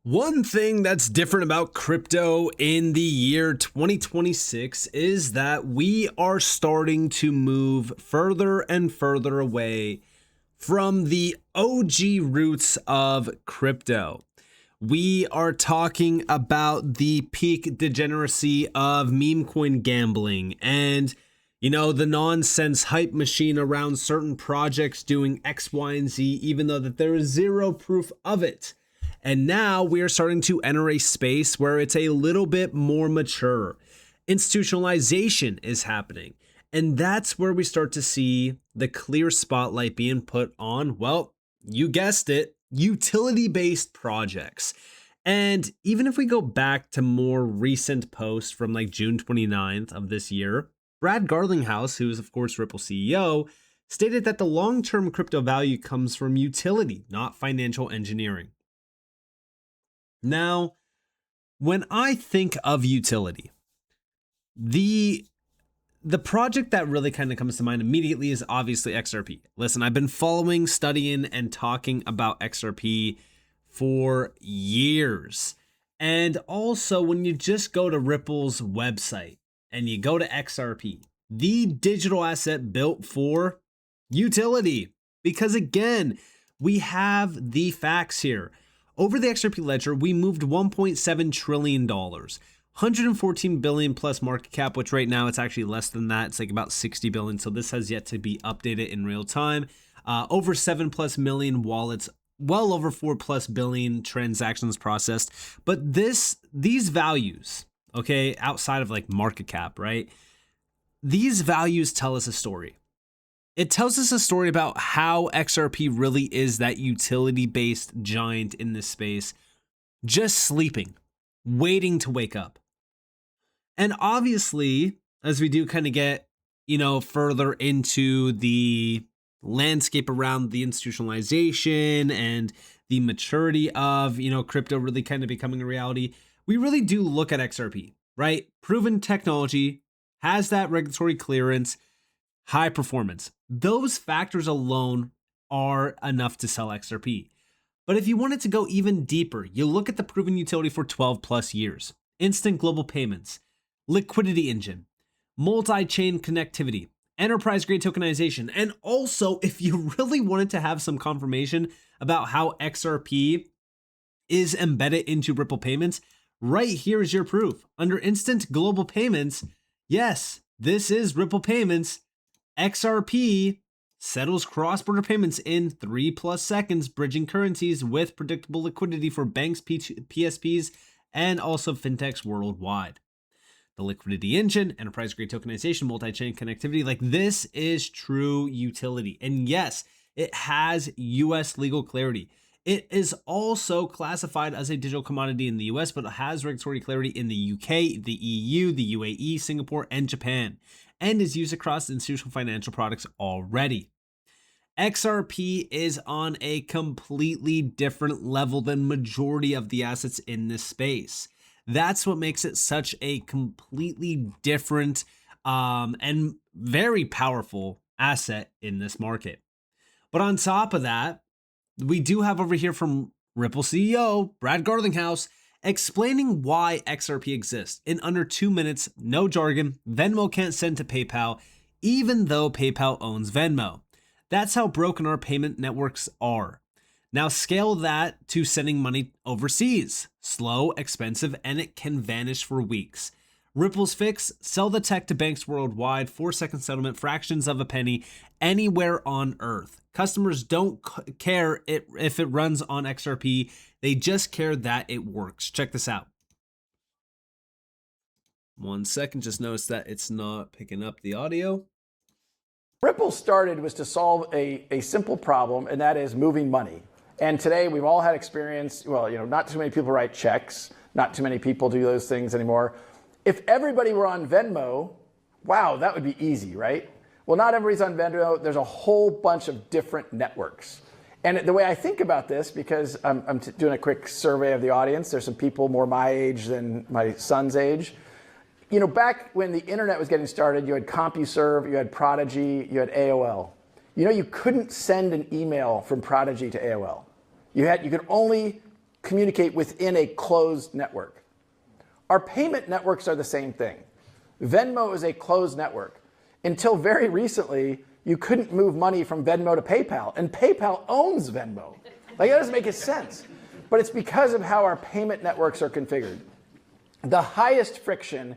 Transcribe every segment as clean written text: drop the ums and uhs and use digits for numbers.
One thing that's different about crypto in the year 2026 is that we are starting to move further and further away from the OG roots of crypto. We are talking about the peak degeneracy of meme coin gambling and, the nonsense hype machine around certain projects doing X, Y, and Z, even though that there is zero proof of it. And now we are starting to enter a space where it's a little bit more mature. Institutionalization is happening. And that's where we start to see the clear spotlight being put on, well, you guessed it, utility-based projects. And even if we go back to more recent posts from like June 29th of this year, Brad Garlinghouse, who is of course Ripple CEO, stated that the long-term crypto value comes from utility, not financial engineering. Now, when I think of utility, the project that really kind of comes to mind immediately is obviously XRP. Listen, I've been following, studying, and talking about XRP for years. And also, when you just go to Ripple's website and you go to XRP, the digital asset built for utility. Because again, we have the facts here. Over the XRP ledger, we moved $1.7 trillion, 114 billion plus market cap, which right now it's actually less than that. It's like about 60 billion. So this has yet to be updated in real time. Over 7+ million wallets, well over 4+ billion transactions processed. But these values, okay, outside of like market cap, right? These values tell us a story. It tells us a story about how XRP really is that utility-based giant in this space, just sleeping, waiting to wake up. And obviously, as we do kind of get, further into the landscape around the institutionalization and the maturity of, crypto really kind of becoming a reality, we really do look at XRP, right? Proven technology, has that regulatory clearance, high performance. Those factors alone are enough to sell XRP. But if you wanted to go even deeper, you look at the proven utility for 12+ years, instant global payments, liquidity engine, multi-chain connectivity, enterprise-grade tokenization, and also if you really wanted to have some confirmation about how XRP is embedded into Ripple payments, right here is your proof. Under instant global payments, yes, this is Ripple payments. XRP settles cross-border payments in 3+ seconds, bridging currencies with predictable liquidity for banks, PSPs, and also fintechs worldwide. The liquidity engine, enterprise-grade tokenization, multi-chain connectivity, like this is true utility. And yes, it has US legal clarity. It is also classified as a digital commodity in the US, but it has regulatory clarity in the UK, the EU, the UAE, Singapore, and Japan, and is used across institutional financial products already. XRP is on a completely different level than majority of the assets in this space. That's what makes it such a completely different and very powerful asset in this market. But on top of that, we do have over here from Ripple CEO, Brad Garlinghouse, explaining why XRP exists in under 2 minutes, no jargon. Venmo can't send to PayPal, even though PayPal owns Venmo. That's how broken our payment networks are. Now scale that to sending money overseas. Slow, expensive, and it can vanish for weeks. Ripple's fix, sell the tech to banks worldwide, 4-second settlement, fractions of a penny, anywhere on earth. Customers don't care if it runs on XRP. They just care that it works. Check this out. 1 second, just notice that it's not picking up the audio. Ripple started was to solve a simple problem, and that is moving money. And today we've all had experience, not too many people write checks, not too many people do those things anymore. If everybody were on Venmo, wow, that would be easy, right? Well, not everybody's on Venmo. There's a whole bunch of different networks. And the way I think about this, because I'm doing a quick survey of the audience, there's some people more my age than my son's age. Back when the internet was getting started, you had CompuServe, you had Prodigy, you had AOL. You couldn't send an email from Prodigy to AOL. You could only communicate within a closed network. Our payment networks are the same thing. Venmo is a closed network. Until very recently, you couldn't move money from Venmo to PayPal, and PayPal owns Venmo. Like, that doesn't make sense. But it's because of how our payment networks are configured. The highest friction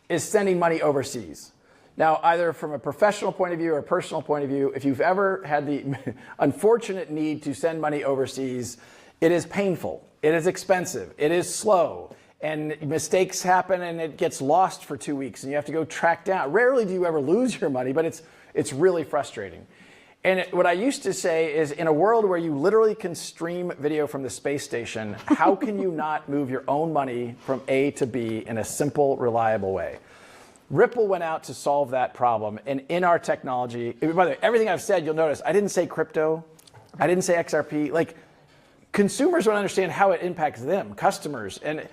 is sending money overseas. Now, either from a professional point of view or a personal point of view, if you've ever had the unfortunate need to send money overseas, it is painful, it is expensive, it is slow, and mistakes happen and it gets lost for 2 weeks and you have to go track down. Rarely do you ever lose your money, but it's really frustrating. And what I used to say is, in a world where you literally can stream video from the space station, how can you not move your own money from A to B in a simple, reliable way? Ripple went out to solve that problem. And in our technology, by the way, everything I've said, you'll notice, I didn't say crypto. I didn't say XRP. Like, consumers don't understand how it impacts them, customers. And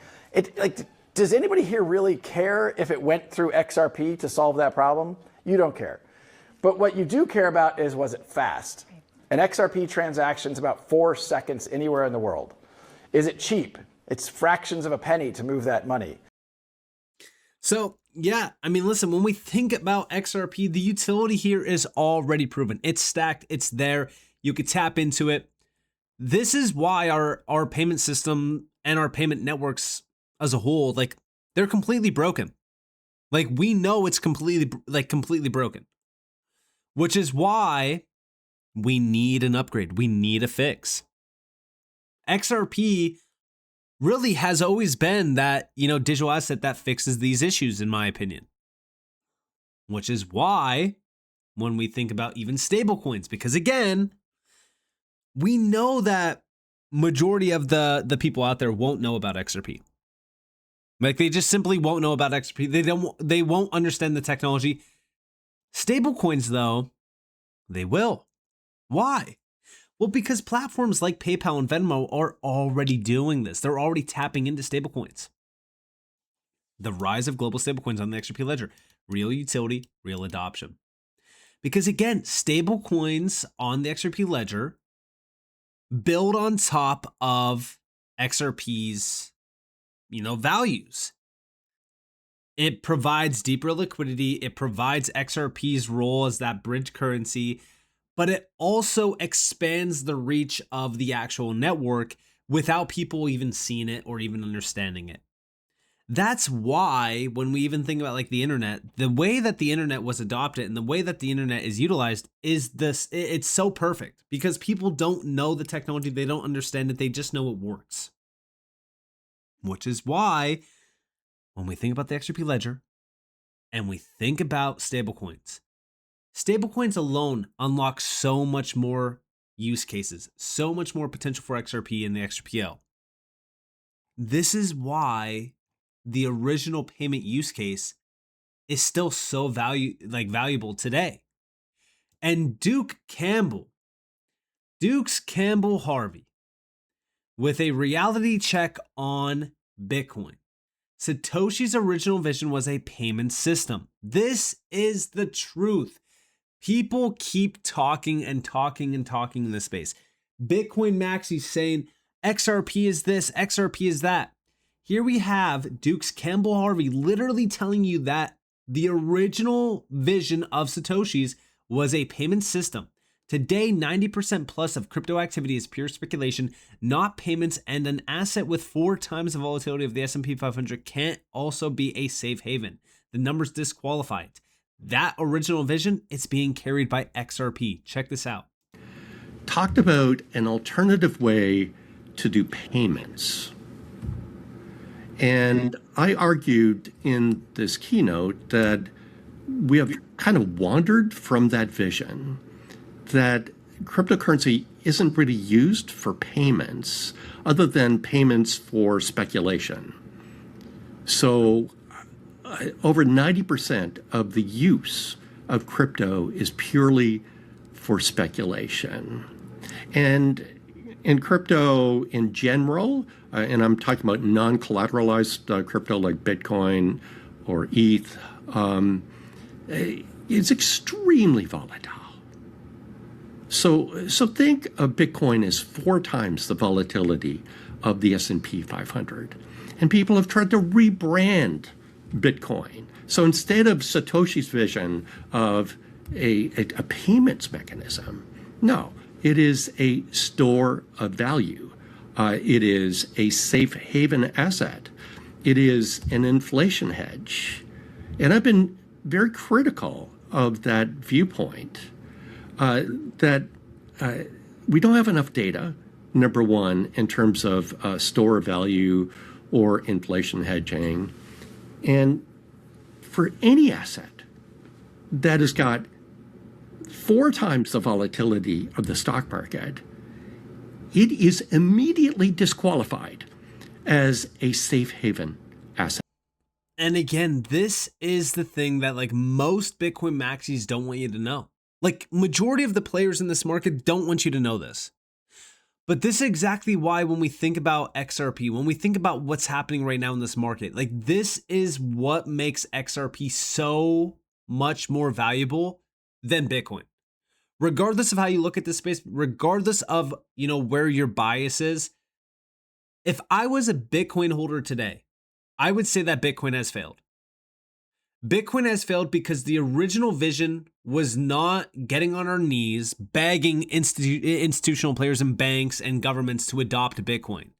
does anybody here really care if it went through XRP to solve that problem? You don't care. But what you do care about is, was it fast? An XRP transaction is about 4 seconds anywhere in the world. Is it cheap? It's fractions of a penny to move that money. So, yeah, I mean, listen, when we think about XRP, the utility here is already proven. It's stacked. It's there. You could tap into it. This is why our payment system and our payment networks as a whole, like, they're completely broken. Like, we know it's completely broken. Which is why we need an upgrade. We need a fix. XRP really has always been that, digital asset that fixes these issues, in my opinion. Which is why when we think about even stablecoins, because again, we know that majority of the people out there won't know about XRP. Like, they just simply won't know about XRP. They won't understand the technology. Stablecoins, though, they will. Why? Well, because platforms like PayPal and Venmo are already doing this. They're already tapping into stablecoins. The rise of global stablecoins on the XRP ledger. Real utility, real adoption. Because again, stablecoins on the XRP ledger build on top of XRP's, values. It provides deeper liquidity. It provides XRP's role as that bridge currency, but it also expands the reach of the actual network without people even seeing it or even understanding it. That's why when we even think about like the internet, the way that the internet was adopted and the way that the internet is utilized is this, it's so perfect because people don't know the technology. They don't understand it. They just know it works. Which is why when we think about the XRP ledger and we think about stablecoins alone unlock so much more use cases, so much more potential for XRP and the XRPL. This is why the original payment use case is still so valuable today. And Dukes Campbell Harvey, with a reality check on Bitcoin. Satoshi's original vision was a payment system. This is the truth. People keep talking and talking and talking in this space. Bitcoin Maxi saying XRP is this, XRP is that. Here we have Dukes Campbell Harvey literally telling you that the original vision of Satoshi's was a payment system. Today, 90% plus of crypto activity is pure speculation, not payments, and an asset with 4 times the volatility of the S&P 500 can't also be a safe haven. The numbers disqualify it. That original vision, it's being carried by XRP. Check this out. Talked about an alternative way to do payments. And I argued in this keynote that we have kind of wandered from that vision, that cryptocurrency isn't really used for payments other than payments for speculation. So over 90% of the use of crypto is purely for speculation. And in crypto in general, and I'm talking about non-collateralized crypto like Bitcoin or ETH, it's extremely volatile. So think of Bitcoin as 4 times the volatility of the S&P 500. And people have tried to rebrand Bitcoin. So instead of Satoshi's vision of a payments mechanism, no, it is a store of value. It is a safe haven asset. It is an inflation hedge. And I've been very critical of that viewpoint, that we don't have enough data, number one, in terms of store of value or inflation hedging. And for any asset that has got 4 times the volatility of the stock market, it is immediately disqualified as a safe haven asset. And again, this is the thing that like most Bitcoin maxis don't want you to know. Like majority of the players in this market don't want you to know this. But this is exactly why when we think about XRP, when we think about what's happening right now in this market, like this is what makes XRP so much more valuable than Bitcoin. Regardless of how you look at this space, regardless of, where your bias is, if I was a Bitcoin holder today, I would say that Bitcoin has failed. Bitcoin has failed because the original vision was not getting on our knees, begging institutional players and banks and governments to adopt Bitcoin.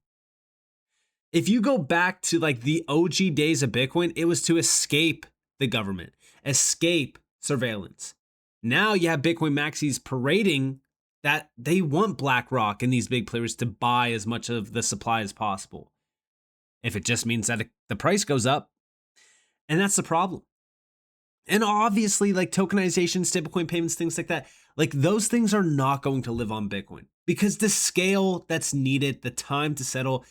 If you go back to like the OG days of Bitcoin, it was to escape the government, escape surveillance. Now you have Bitcoin maxis parading that they want BlackRock and these big players to buy as much of the supply as possible. If it just means that the price goes up, and that's the problem. And obviously, like tokenization, stablecoin payments, things like that, like those things are not going to live on Bitcoin because the scale that's needed, the time to settle,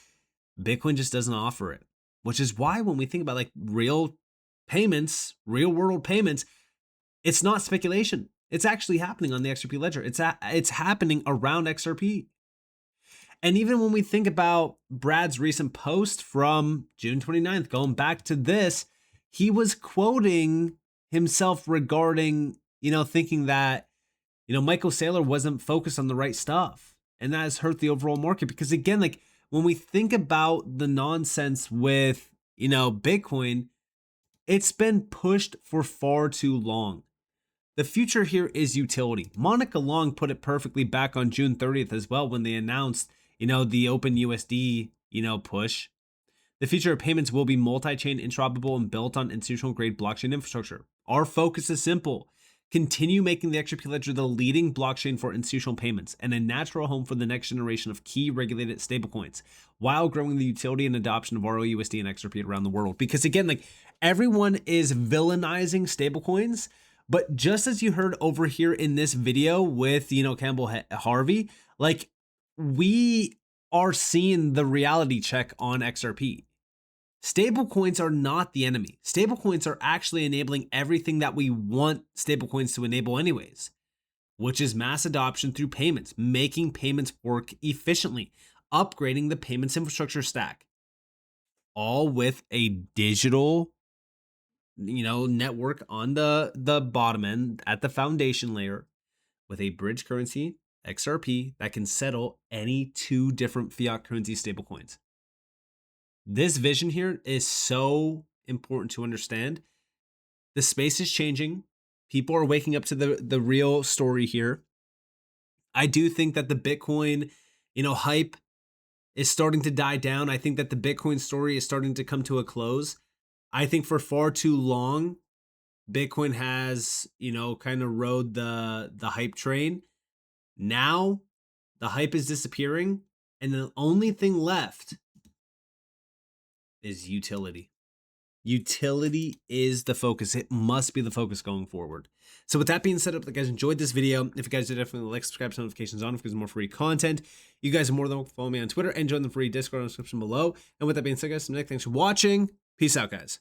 Bitcoin just doesn't offer it. Which is why when we think about like real payments, real world payments, it's not speculation. It's actually happening on the XRP ledger. It's happening around XRP. And even when we think about Brad's recent post from June 29th, going back to this, he was quoting himself regarding, thinking that, Michael Saylor wasn't focused on the right stuff. And that has hurt the overall market because again, like when we think about the nonsense with, Bitcoin, it's been pushed for far too long. The future here is utility. Monica Long put it perfectly back on June 30th as well when they announced, the OpenUSD, push. The future of payments will be multi-chain, interoperable, and built on institutional-grade blockchain infrastructure. Our focus is simple. Continue making the XRP Ledger the leading blockchain for institutional payments and a natural home for the next generation of key regulated stablecoins while growing the utility and adoption of ROUSD and XRP around the world. Because again, like everyone is villainizing stablecoins, but just as you heard over here in this video with, Campbell Harvey, like we are seeing the reality check on XRP. Stablecoins are not the enemy. Stablecoins are actually enabling everything that we want stablecoins to enable anyways, which is mass adoption through payments, making payments work efficiently, upgrading the payments infrastructure stack, all with a digital, network on the bottom end at the foundation layer with a bridge currency, XRP, that can settle any 2 different fiat currency stablecoins. This vision here is so important to understand. The space is changing. People are waking up to the real story here. I do think that the Bitcoin, hype is starting to die down. I think that the Bitcoin story is starting to come to a close. I think for far too long, Bitcoin has, kind of rode the hype train. Now the hype is disappearing, and the only thing left is utility. Utility is the focus. It must be the focus going forward. So with that being said, if you guys enjoyed this video, if you guys did, definitely like, subscribe, turn notifications on if there's more free content. You guys are more than welcome to follow me on Twitter and join the free Discord in the description below. And with that being said, guys, thanks for watching. Peace out, guys.